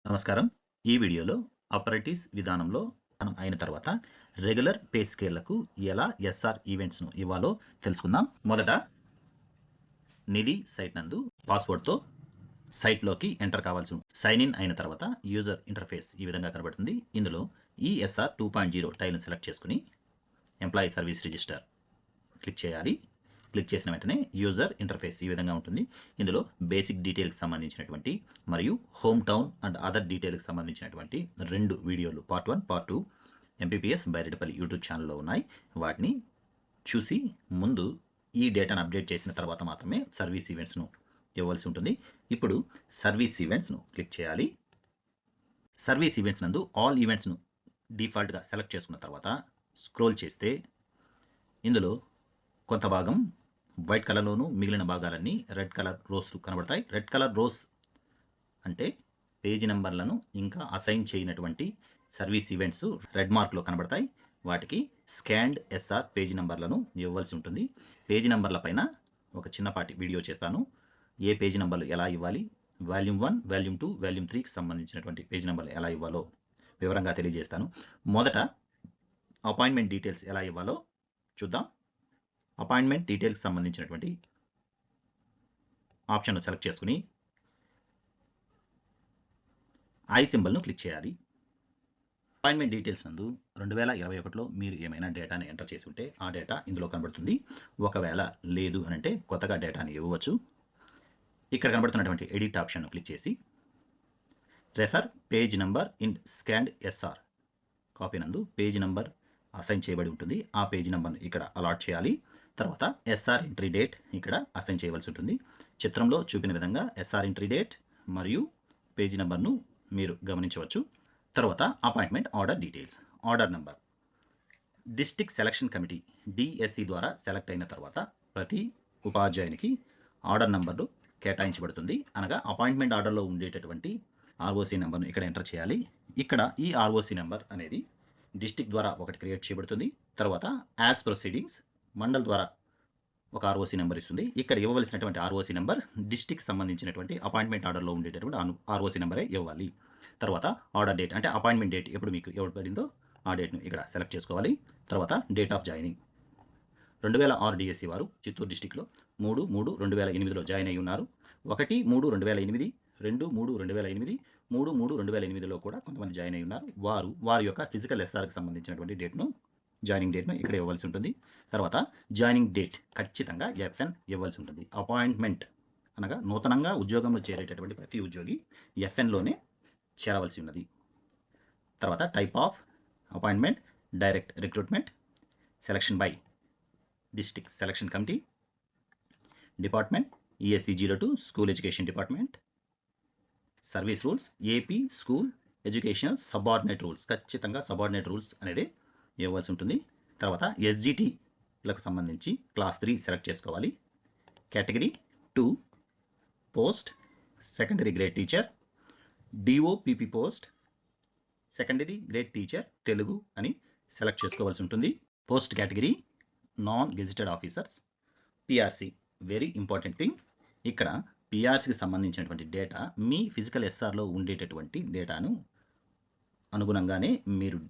నమస్కారం. ఈ వీడియోలో అప్రెంటిస్ విధానంలో మనం అయిన తర్వాత రెగ్యులర్ పే స్కేళ్లకు ఎలా ఎస్ఆర్ ఈవెంట్స్ను ఇవ్వాలో తెలుసుకుందాం. మొదట నిధి సైట్ నందు పాస్వర్డ్తో సైట్లోకి ఎంటర్ కావాల్సి ఉంటుంది. సైన్ ఇన్ అయిన తర్వాత యూజర్ ఇంటర్ఫేస్ ఈ విధంగా కనబడుతుంది. ఇందులో ఈఎస్ఆర్ 2.0 టైల్ను సెలెక్ట్ చేసుకుని ఎంప్లాయీ సర్వీస్ రిజిస్టర్ క్లిక్ చేయాలి. క్లిక్ చేసిన వెంటనే యూజర్ ఇంటర్ఫేస్ ఈ విధంగా ఉంటుంది. ఇందులో బేసిక్ డీటెయిల్కి సంబంధించినటువంటి మరియు హోమ్ టౌన్ అండ్ అదర్ డీటెయిల్కి సంబంధించినటువంటి 2 వీడియోలు part 1, part 2 MPPS Baireddipalli YouTube ఛానల్లో ఉన్నాయి. వాటిని చూసి ముందు ఈ డేటాను అప్డేట్ చేసిన తర్వాత మాత్రమే సర్వీస్ ఈవెంట్స్ను ఇవ్వాల్సి ఉంటుంది. ఇప్పుడు సర్వీస్ ఈవెంట్స్ను క్లిక్ చేయాలి. సర్వీస్ ఈవెంట్స్ నందు ఆల్ ఈవెంట్స్ను డిఫాల్ట్గా సెలెక్ట్ చేసుకున్న తర్వాత స్క్రోల్ చేస్తే ఇందులో కొంత భాగం వైట్ కలర్లోను మిగిలిన భాగాలన్నీ రెడ్ కలర్ రోస్ కనబడతాయి. రెడ్ కలర్ రోస్ అంటే పేజీ నెంబర్లను ఇంకా అసైన్ చేయనటువంటి సర్వీస్ ఈవెంట్స్ రెడ్ మార్క్లో కనబడతాయి. వాటికి స్కాన్డ్ ఎస్ఆర్ పేజీ నెంబర్లను ఇవ్వాల్సి ఉంటుంది. పేజీ నెంబర్ల పైన ఒక చిన్నపాటి వీడియో చేస్తాను. ఏ పేజీ నెంబర్లు ఎలా ఇవ్వాలి, వాల్యూమ్ 1, వాల్యూమ్ 2, వాల్యూమ్ 3కి సంబంధించినటువంటి పేజీ నెంబర్లు ఎలా ఇవ్వాలో వివరంగా తెలియజేస్తాను. మొదట అపాయింట్మెంట్ డీటెయిల్స్ ఎలా ఇవ్వాలో చూద్దాం. అపాయింట్మెంట్ డీటెయిల్కి సంబంధించినటువంటి ఆప్షన్ను సెలెక్ట్ చేసుకుని ఐ సింబల్ను క్లిక్ చేయాలి. అపాయింట్మెంట్ డీటెయిల్స్ నందు 2021లో మీరు ఏమైనా డేటాని ఎంటర్ చేసి ఉంటే ఆ డేటా ఇందులో కనబడుతుంది. ఒకవేళ లేదు అని అంటే కొత్తగా డేటాని ఇవ్వవచ్చు. ఇక్కడ కనబడుతున్నటువంటి ఎడిట్ ఆప్షన్ను క్లిక్ చేసి refer page number in scanned SR copy నందు పేజ్ నెంబర్ అసైన్ చేయబడి ఉంటుంది. ఆ పేజీ నెంబర్ను ఇక్కడ అలాట్ చేయాలి. తర్వాత ఎస్ఆర్ ఎంట్రీ డేట్ ఇక్కడ అసైన్ చేయవలసి ఉంటుంది. చిత్రంలో చూపిన విధంగా ఎస్ఆర్ ఎంట్రీ డేట్ మరియు పేజీ నెంబర్ను మీరు గమనించవచ్చు. తర్వాత appointment order details, order number. District selection committee DSC ద్వారా సెలెక్ట్ అయిన తర్వాత ప్రతి ఉపాధ్యాయునికి ఆర్డర్ నెంబర్లు కేటాయించబడుతుంది. అనగా అపాయింట్మెంట్ ఆర్డర్లో ఉండేటటువంటి ఆర్ఓసి నెంబర్ను ఇక్కడ ఎంటర్ చేయాలి. ఇక్కడ ఈ ఆర్ఓసి నెంబర్ అనేది డిస్ట్రిక్ట్ ద్వారా ఒకటి క్రియేట్ చేయబడుతుంది. తర్వాత యాజ్ ప్రొసీడింగ్స్ మండల్ ద్వారా ఒక ఆర్ఓసి నెంబర్ ఇస్తుంది. ఇక్కడ ఇవ్వవలసినటువంటి ఆర్ఓసి నెంబర్ డిస్ట్రిక్ట్ సంబంధించినటువంటి అపాయింట్మెంట్ ఆర్డర్లో ఉండేటటువంటి ఆర్ఓసి నెంబరే ఇవ్వాలి. తర్వాత ఆర్డర్ డేట్ అంటే అపాయింట్మెంట్ డేట్ ఎప్పుడు మీకు ఇవ్వబడిందో ఆ డేట్ను ఇక్కడ సెలెక్ట్ చేసుకోవాలి. తర్వాత డేట్ ఆఫ్ జాయినింగ్ 2006 డిఎస్సి వారు చిత్తూరు డిస్టిక్లో 3/3/2008లో జాయిన్ అయి ఉన్నారు. 1/3/2008, 2/3/2008, 3/3/2008లో కూడా కొంతమంది జాయిన్ అయి ఉన్నారు. వారి యొక్క ఫిజికల్ ఎస్ఆర్కి సంబంధించినటువంటి డేట్ను జాయినింగ్ డేట్ను ఇక్కడ ఇవ్వాల్సి ఉంటుంది. తర్వాత జాయినింగ్ డేట్ ఖచ్చితంగా ఎఫ్ఎన్ ఇవ్వాల్సి ఉంటుంది. అపాయింట్మెంట్ అనగా నూతనంగా ఉద్యోగంలో చేరేటటువంటి ప్రతి ఉద్యోగి ఎఫ్ఎన్లోనే చేరవలసి ఉన్నది. తర్వాత type of appointment direct recruitment, selection by district selection committee, department ESC 02 school education department, service rules AP school educational subordinate rules, ఖచ్చితంగా సబార్డినేట్ రూల్స్ అనేది ఇవ్వాల్సి ఉంటుంది. తర్వాత ఎస్జిటిలకు సంబంధించి క్లాస్ 3 సెలెక్ట్ చేసుకోవాలి. Category 2 post secondary grade teacher, DOPP post secondary grade teacher Telugu అని select చేసుకోవాల్సి ఉంటుంది. Post category non gazetted officers, PRC very important thing. ఇక్కడ పిఆర్సికి సంబంధించినటువంటి డేటా మీ ఫిజికల్ ఎస్ఆర్లో ఉండేటటువంటి డేటాను అనుగుణంగానే మీరు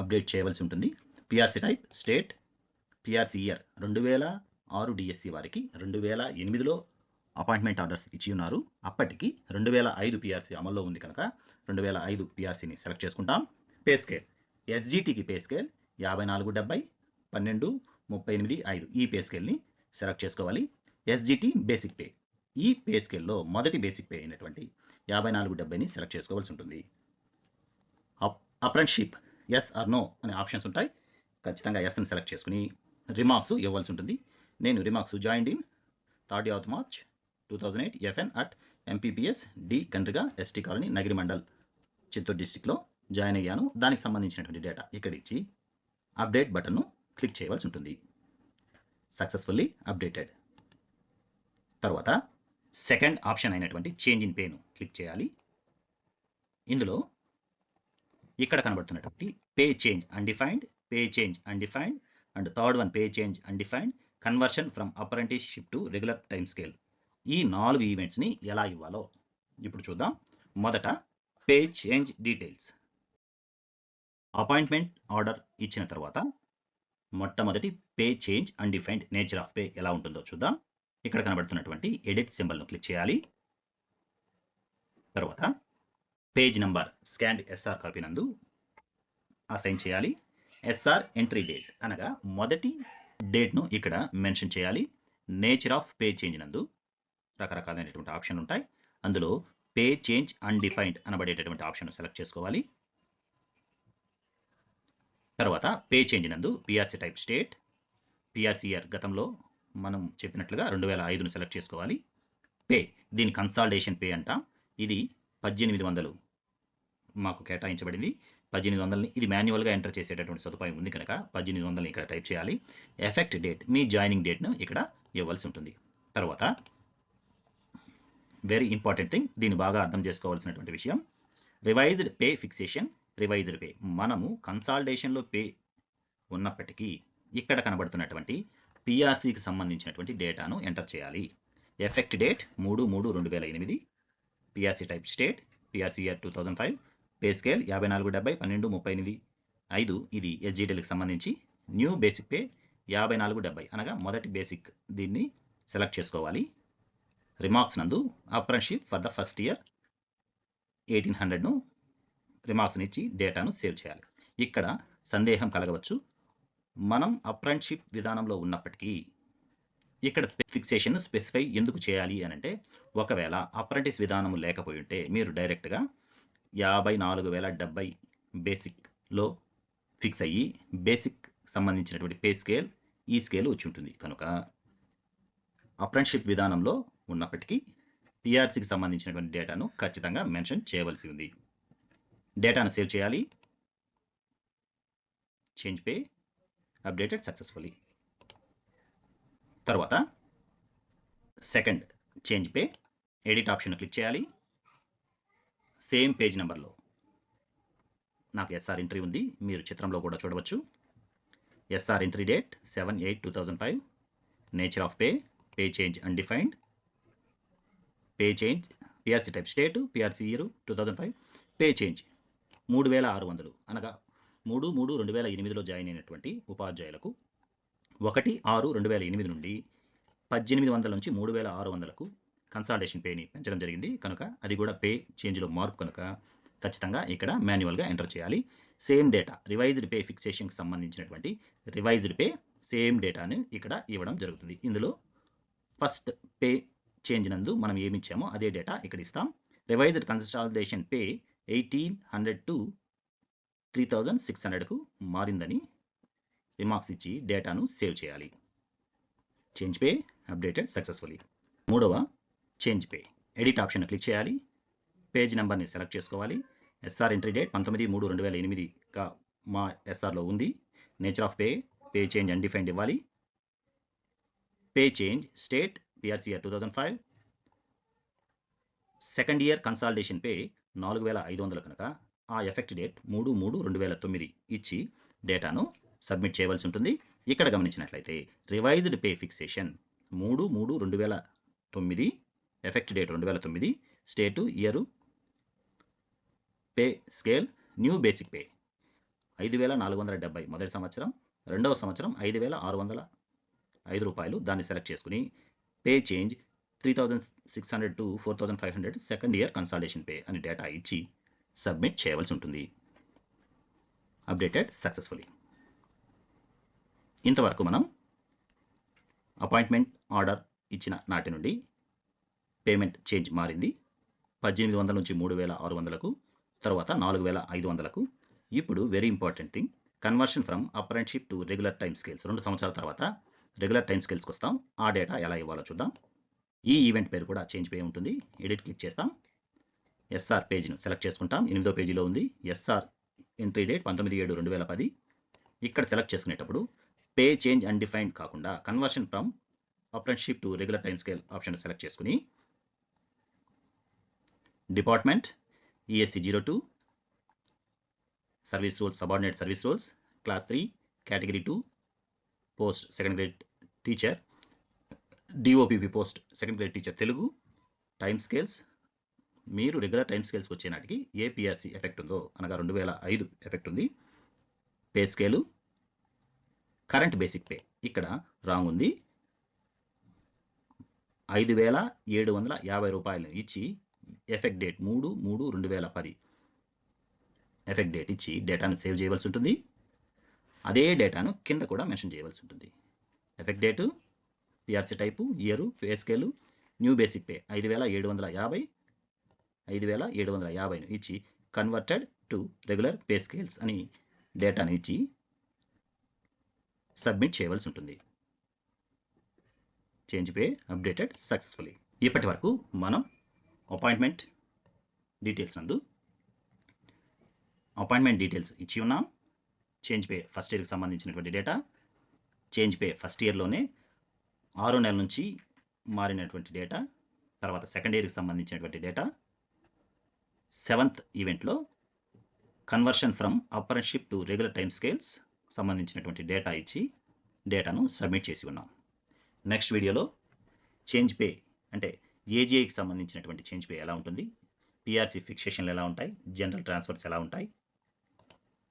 అప్డేట్ చేయవలసి ఉంటుంది. PRC type state, PRC year 2006 DSC వారికి 2008లో అపాయింట్మెంట్ ఆర్డర్స్ ఇచ్చి ఉన్నారు. అప్పటికి 2005 పిఆర్సి అమల్లో ఉంది కనుక 2005 పిఆర్సిని సెలెక్ట్ చేసుకుంటాం. పే స్కేల్ ఎస్జిటికి పే స్కేల్ 54/70, 12/38/5 ఈ పే స్కేల్ని సెలెక్ట్ చేసుకోవాలి. ఎస్జిటి బేసిక్ పే, ఈ పే స్కేల్లో మొదటి బేసిక్ పే అయినటువంటి 54/70ని సెలెక్ట్ చేసుకోవాల్సి ఉంటుంది. అప్రెంటిస్షిప్ ఎస్ ఆర్ నో అనే ఆప్షన్స్ ఉంటాయి. ఖచ్చితంగా ఎస్ని సెలెక్ట్ చేసుకుని రిమార్క్స్ ఇవ్వాల్సి ఉంటుంది. నేను remarks joined in 3rd March 2008 FN at MPPS D Kandriga ST colony Nagari mandal Chittoor డిస్టిక్లో జాయిన్ అయ్యాను. దానికి సంబంధించినటువంటి డేటా ఇక్కడ ఇచ్చి అప్డేట్ బటన్ను క్లిక్ చేయవలసి ఉంటుంది. Successfully updated. తర్వాత సెకండ్ ఆప్షన్ అయినటువంటి చేంజ్ ఇన్ పేను క్లిక్ చేయాలి. ఇందులో ఇక్కడ కనబడుతున్నటువంటి pay change undefined, pay change undefined and third one pay change undefined, conversion from apprenticeship to regular time scale, ఈ 4 ఈవెంట్స్ని ఎలా ఇవ్వాలో ఇప్పుడు చూద్దాం. మొదట pay change details. Appointment order ఇచ్చిన తర్వాత మొట్టమొదటి pay change undefined nature of pay ఎలా ఉంటుందో చూద్దాం. ఇక్కడ కనబడుతున్నటువంటి ఎడిట్ సింబల్‌ను క్లిక్ చేయాలి. తర్వాత page number scanned SR copy నందు అసైన్ చేయాలి. ఎస్ఆర్ ఎంట్రీ డేట్ అనగా మొదటి డేట్‌ను ఇక్కడ మెన్షన్ చేయాలి. నేచర్ ఆఫ్ పే చేంజ్ నందు రకరకాలైనటువంటి ఆప్షన్లు ఉంటాయి. అందులో పే చేంజ్ అన్‌డిఫైన్డ్ అనబడేటటువంటి ఆప్షన్ సెలెక్ట్ చేసుకోవాలి. తర్వాత పే చేంజ్ నందు PRC type state, PRC year గతంలో మనం చెప్పినట్లుగా 2005ను సెలెక్ట్ చేసుకోవాలి. పే దీని కన్సాలిడేషన్ పే అంటాం. ఇది 1800 మాకు కేటాయించబడింది. 1800ని ఇది మాన్యువల్గా ఎంటర్ చేసేటటువంటి సదుపాయం ఉంది కనుక 1800ని ఇక్కడ టైప్ చేయాలి. ఎఫెక్ట్ డేట్ మీ జాయినింగ్ డేట్ను ఇక్కడ ఇవ్వాల్సి ఉంటుంది. తర్వాత వెరీ ఇంపార్టెంట్ థింగ్, దీన్ని బాగా అర్థం చేసుకోవాల్సినటువంటి విషయం, revised pay fixation. Revised pay మనము కన్సాలిడేషన్లో పే ఉన్నప్పటికీ ఇక్కడ కనబడుతున్నటువంటి పిఆర్సీకి సంబంధించినటువంటి డేటాను ఎంటర్ చేయాలి. Effect date 3/3/2008, PRC type state, PRC year 2005, pay scale 54/70, 12/38/5 ఇది ఎస్జిటిఎల్కి సంబంధించి. న్యూ బేసిక్ పే 54/70 అనగా మొదటి బేసిక్ దీన్ని సెలెక్ట్ చేసుకోవాలి. రిమార్క్స్ నందు apprenticeship for the first year 1800ను రిమార్క్స్ని ఇచ్చి డేటాను సేవ్ చేయాలి. ఇక్కడ సందేహం కలగవచ్చు. మనం అప్రెంటిస్‌షిప్ విధానంలో ఉన్నప్పటికీ ఇక్కడ ఫిక్సేషన్ స్పెసిఫై ఎందుకు చేయాలి అని అంటే, ఒకవేళ అప్రెంటిస్ విధానం లేకపోయి ఉంటే మీరు డైరెక్ట్గా 54,070 బేసిక్లో ఫిక్స్ అయ్యి బేసిక్ సంబంధించినటువంటి పే స్కేల్ ఈ స్కేల్ వచ్చి ఉంటుంది. కనుక అప్రెంటిస్‌షిప్ విధానంలో ఉన్నప్పటికీ పిఆర్సీకి సంబంధించినటువంటి డేటాను ఖచ్చితంగా మెన్షన్ చేయవలసి ఉంది. డేటాను సేవ్ చేయాలి. Change pay updated successfully. తర్వాత second change pay edit option click చేయాలి. సేమ్ పేజ్ నెంబర్లో నాకు ఎస్ఆర్ ఎంట్రీ ఉంది, మీరు చిత్రంలో కూడా చూడవచ్చు. SR entry date 7/8/2005, nature of pay, pay change undefined, pay change PRC type state, PRC year 2005, pay change 3,600 అనగా 3/3/2008లో జాయిన్ అయినటువంటి ఉపాధ్యాయులకు 1/6/2008 నుండి 1800 నుంచి 3,600కు కన్సాలిడేషన్ పేని పెంచడం జరిగింది. కనుక అది కూడా పే చేంజ్లో మార్పు కనుక ఖచ్చితంగా ఇక్కడ మాన్యువల్గా ఎంటర్ చేయాలి. సేమ్ డేటా రివైజ్డ్ పే ఫిక్సేషన్కి సంబంధించినటువంటి రివైజ్డ్ పే సేమ్ డేటాను ఇక్కడ ఇవ్వడం జరుగుతుంది. ఇందులో ఫస్ట్ పే చేంజ్ నందు మనం ఏమి ఇచ్చామో అదే డేటా ఇక్కడ ఇస్తాం. రివైజ్డ్ కన్సాలిడేషన్ పే 1,800 టు 3,600కు మారిందని రిమార్క్స్ ఇచ్చి డేటాను సేవ్ చేయాలి. Change pay updated successfully. మూడవ change pay edit option click చేయాలి. పేజ్ నెంబర్ని సెలెక్ట్ చేసుకోవాలి. ఎస్ఆర్ ఎంట్రీ డేట్ 19/3/2008గా మా ఎస్ఆర్లో ఉంది. Nature of pay, pay change undefined ఇవ్వాలి. Pay change state PRC year 2005, second year consolidation pay 4,500 కనుక ఆ ఎఫెక్ట్ డేట్ 3/3/2009 ఇచ్చి డేటాను సబ్మిట్ చేయవలసి ఉంటుంది. ఇక్కడ గమనించినట్లయితే revised pay fixation 3/3/2009, effect date 2009, state year, pay scale new basic pay 5,470 మొదటి సంవత్సరం, రెండవ సంవత్సరం 5,605 రూపాయలు. దాన్ని సెలెక్ట్ చేసుకుని pay change 3,600 to 4,500 second year consolidation pay అని డేటా ఇచ్చి సబ్మిట్ చేయవలసి ఉంటుంది. Updated successfully. ఇంతవరకు మనం అపాయింట్మెంట్ ఆర్డర్ ఇచ్చిన నాటి నుండి పేమెంట్ చేంజ్ మారింది. 1,800 నుంచి 3,600కు, తర్వాత 4,500కు. ఇప్పుడు very important thing, conversion from apprenticeship to regular time scales. 2 సంవత్సరాల తర్వాత రెగ్యులర్ టైమ్ స్కేల్స్కి వస్తాం. ఆ డేటా ఎలా ఇవ్వాలో చూద్దాం. ఈ ఈవెంట్ పేరు కూడా చేంజ్ పే ఉంటుంది. ఎడిట్ క్లిక్ చేస్తాం. ఎస్ఆర్ పేజ్ను సెలెక్ట్ చేసుకుంటాం. 8వ పేజీలో ఉంది. SR entry date 19/7/2010. ఇక్కడ సెలెక్ట్ చేసుకునేటప్పుడు పే చేంజ్ అన్‌డిఫైన్డ్ కాకుండా conversion from apprenticeship to regular time scale option select చేసుకుని department ESC 02, service rolls subordinate service rolls, class 3, category 2, post second grade teacher, DOPP post second grade teacher Telugu, time scales మీరు regular time స్కేల్స్కి వచ్చే నాటికి ఏ PRC effect ఉందో, అనగా 2005 effect ఉంది. Pay scale, current basic pay ఇక్కడ wrong ఉంది. 5,750 రూపాయలు ఇచ్చి ఎఫెక్ట్ డేట్ 3/3/2010 ఎఫెక్ట్ డేట్ ఇచ్చి డేటాను సేవ్ చేయవలసి ఉంటుంది. అదే డేటాను కింద కూడా మెన్షన్ చేయవలసి ఉంటుంది. Effect date, PRC type, year, pay scale, new basic pay 5,750 ఇచ్చి converted to regular pay scales అని డేటాను ఇచ్చి సబ్మిట్ చేయవలసి ఉంటుంది. Change pay updated successfully. ఇప్పటి వరకు మనం అపాయింట్మెంట్ డీటెయిల్స్ నందు అపాయింట్మెంట్ డీటెయిల్స్ ఇచ్చి ఉన్నాం. చేంజ్ పే ఫస్ట్ ఇయర్కి సంబంధించినటువంటి డేటా, చేంజ్ పే ఫస్ట్ ఇయర్లోనే 6వ నెల నుంచి మారినటువంటి డేటా, తర్వాత సెకండ్ ఇయర్కి సంబంధించినటువంటి డేటా, 7th ఈవెంట్లో conversion from apprenticeship to regular time scales సంబంధించినటువంటి డేటా ఇచ్చి డేటాను సబ్మిట్ చేసి ఉన్నాం. నెక్స్ట్ వీడియోలో చేంజ్ పే అంటే ఏజీఐకి సంబంధించినటువంటి చేంజ్ పే ఎలా ఉంటుంది, పిఆర్సీ ఫిక్సేషన్లు ఎలా ఉంటాయి, జనరల్ ట్రాన్స్ఫర్స్ ఎలా ఉంటాయి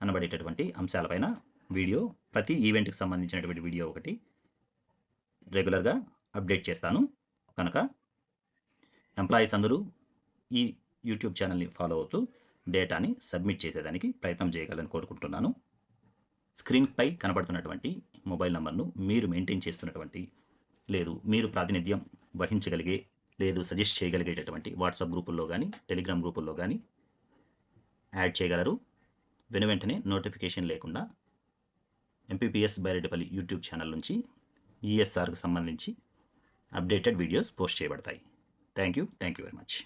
అనబడేటటువంటి అంశాలపైన వీడియో, ప్రతి ఈవెంట్కి సంబంధించినటువంటి వీడియో ఒకటి రెగ్యులర్గా అప్డేట్ చేస్తాను. కనుక ఎంప్లాయీస్ అందరూ ఈ యూట్యూబ్ ఛానల్ని ఫాలో అవుతూ డేటాని సబ్మిట్ చేసేదానికి ప్రయత్నం చేయగలని కోరుకుంటున్నాను. స్క్రీన్పై కనబడుతున్నటువంటి మొబైల్ నంబర్ను మీరు మెయింటైన్ చేస్తున్నటువంటి, లేదు మీరు ప్రాతినిధ్యం వహించగలిగే, లేదు సజెస్ట్ చేయగలిగేటటువంటి వాట్సాప్ గ్రూపుల్లో కానీ టెలిగ్రామ్ గ్రూపుల్లో కానీ యాడ్ చేయగలరు. వెంటనే నోటిఫికేషన్ లేకుండా ఎంపీపీఎస్ బైరెడ్డిపల్లి యూట్యూబ్ ఛానల్ నుంచి ఈఎస్ఆర్కి సంబంధించి అప్డేటెడ్ వీడియోస్ పోస్ట్ చేయబడతాయి. Thank you very much.